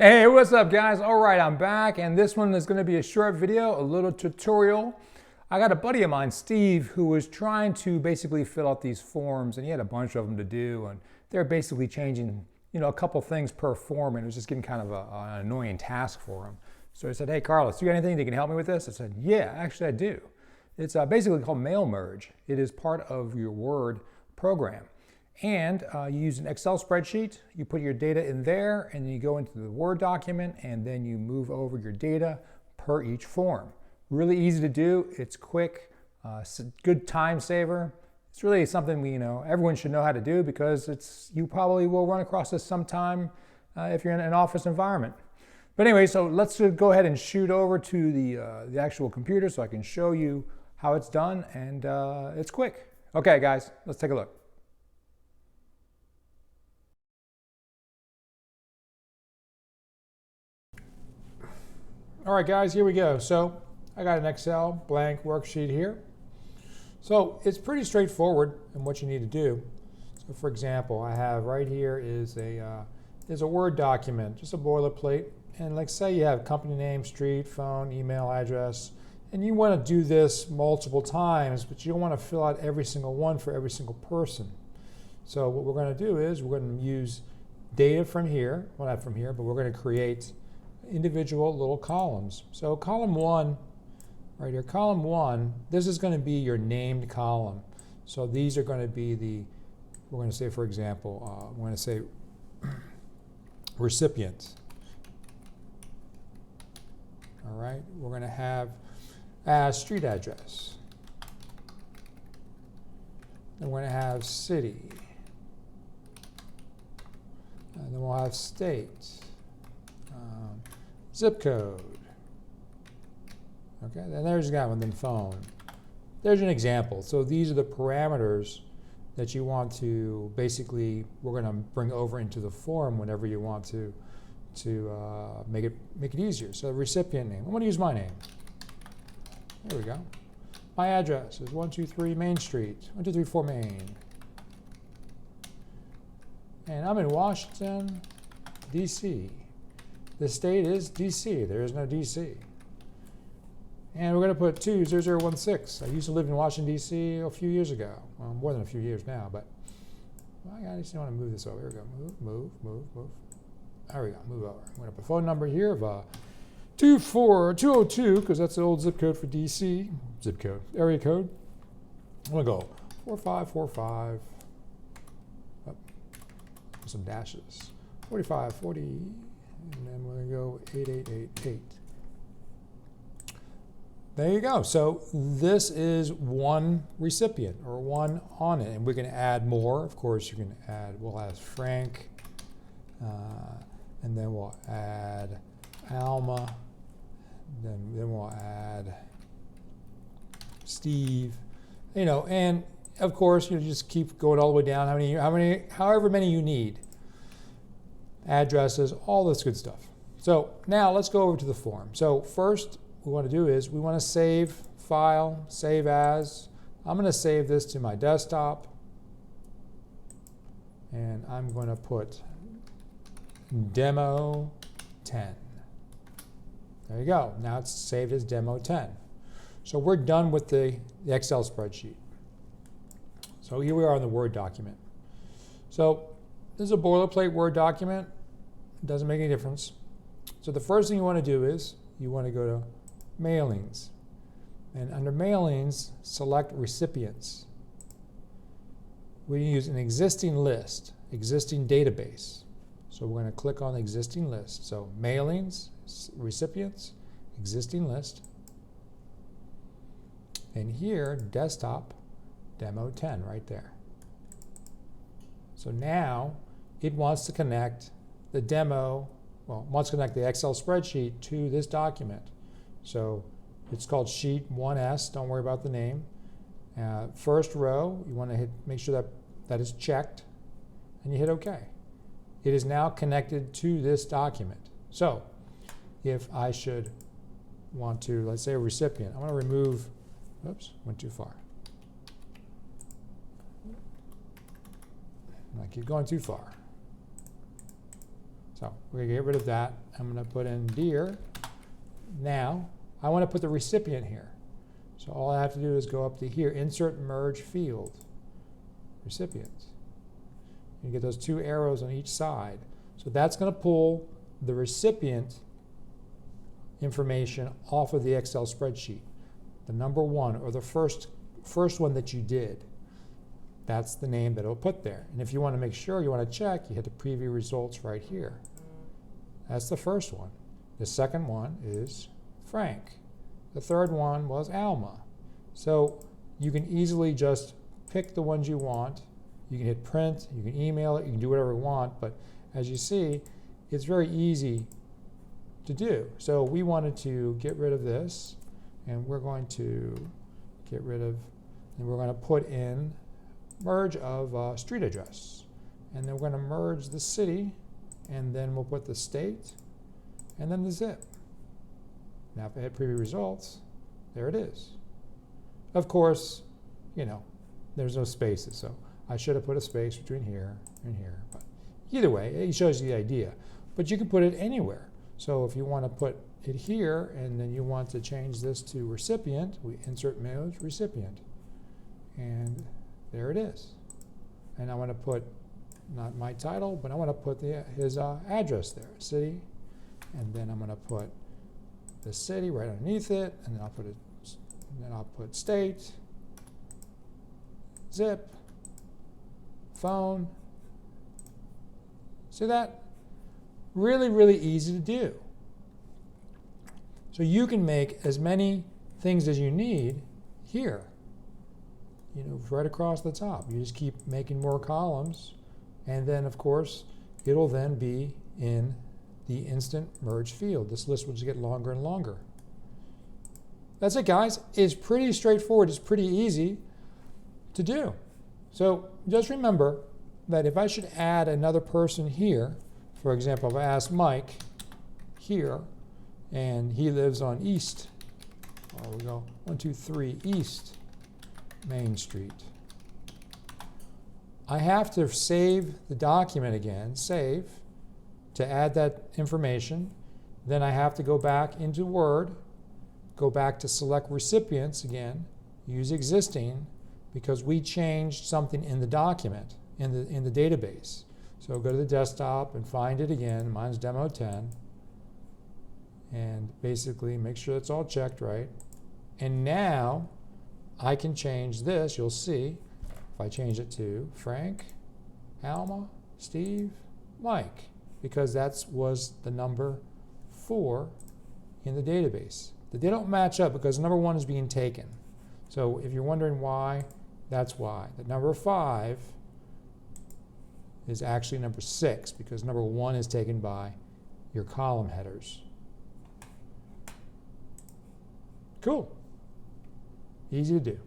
Hey, what's up guys? All right, I'm back and this one is gonna be a short video, a little tutorial. I got a buddy of mine, Steve, who was trying to basically fill out these forms and he had a bunch of them to do and they're basically changing, a couple things per form and it was just getting kind of an annoying task for him. So I said, hey Carlos, do you got anything that can help me with this? I said, yeah, actually I do. It's basically called mail merge. It is part of your Word program. And you use an Excel spreadsheet, you put your data in there, and then you go into the Word document, and then you move over your data per each form. Really easy to do, it's quick, it's a good time saver. It's really something everyone should know how to do because you probably will run across this sometime if you're in an office environment. But anyway, so let's go ahead and shoot over to the actual computer so I can show you how it's done, and it's quick. Okay guys, let's take a look. All right guys, here we go. So I got an Excel blank worksheet here. So it's pretty straightforward in what you need to do. So for example, I have right here is a Word document, just a boilerplate. And like say you have company name, street, phone, email, address, and you want to do this multiple times, but you don't want to fill out every single one for every single person. So what we're going to do is we're going to use data from here, well not from here, but we're going to create individual little columns. So column one, right here, column one, this is going to be your named column. So these are going to be we're going to say, for example, we're going to say recipient. All right, we're going to have street address. Then we're going to have city. And then we'll have state. Zip code. Okay, then there's that one, then phone. There's an example. So these are the parameters that you want to basically, we're going to bring over into the form whenever you want to make it easier. So recipient name, I'm going to use my name. There we go. My address is 123 Main Street, 1234 Main. And I'm in Washington, DC. The state is DC. There is no DC. And we're going to put 20016. I used to live in Washington, D.C. a few years ago. Well, more than a few years now, but I just want to move this over. Here we go. Move. There we go. Move over. I'm going to put a phone number here of 24202, because that's the old zip code for D.C. Zip code. Area code. I'm going to go 4545. Oh, some dashes. 4540. And then we're going to go 8888. There you go. So this is one recipient or one on it. And we're going to add more. Of course, you can add, we'll add Frank. And then we'll add Alma. Then we'll add Steve. And of course, you just keep going all the way down. However many you need. Addresses, all this good stuff. So now let's go over to the form. So first we want to do is we want to save file, save as. I'm going to save this to my desktop and I'm going to put demo 10. There you go. Now it's saved as demo 10. So we're done with the Excel spreadsheet. So here we are in the Word document. So this is a boilerplate Word document. It doesn't make any difference. So the first thing you want to do is you want to go to mailings. And under mailings, select recipients. We use an existing list, existing database. So we're going to click on the existing list. So mailings, recipients, existing list. And here, desktop, demo 10 right there. So now it wants to connect the demo, wants to connect the Excel spreadsheet to this document. So it's called sheet 1S, don't worry about the name. First row, you want to make sure that is checked, and you hit OK. It is now connected to this document. So if I should want to, let's say a recipient, I want to remove, oops, went too far. I keep going too far. So we're going to get rid of that. I'm going to put in dear. Now, I want to put the recipient here. So all I have to do is go up to here, insert merge field, recipient. You get those two arrows on each side. So that's going to pull the recipient information off of the Excel spreadsheet. The number one, or the first one that you did. That's the name that it'll put there. And if you want to make sure, you want to check, you hit the preview results right here. That's the first one. The second one is Frank. The third one was Alma. So you can easily just pick the ones you want. You can hit print, you can email it, you can do whatever you want, but as you see, it's very easy to do. So we wanted to get rid of this, and we're going to get rid of, and we're going to put in merge of street address. And then we're going to merge the city, and then we'll put the state, and then the zip. Now if I hit preview results, there it is. Of course, you know, there's no spaces, so I should have put a space between here and here. But either way, it shows you the idea. But you can put it anywhere. So if you want to put it here, and then you want to change this to recipient, we insert merge recipient. And there it is. And I want to put, not my title, but I want to put his address there, city. And then I'm going to put the city right underneath it, and then I'll put state, zip, phone. See that? Really, really easy to do. So you can make as many things as you need here. You know, right across the top. You just keep making more columns, and then of course it'll then be in the instant merge field. This list will just get longer and longer. That's it, guys. It's pretty straightforward. It's pretty easy to do. So just remember that if I should add another person here, for example, if I ask Mike here, and he lives on East, we go 1, 2, 3 East Main Street. I have to save the document again, save, to add that information. Then I have to go back into Word, go back to select recipients again, use existing, because we changed something in the document, in the database. So go to the desktop and find it again. Mine's demo 10. And basically make sure it's all checked right. And now I can change this. You'll see if I change it to Frank, Alma, Steve, Mike, because that was the number 4 in the database. They don't match up because number 1 is being taken. So if you're wondering why, that's why. The number 5 is actually number 6 because number 1 is taken by your column headers. Cool. Easy to do.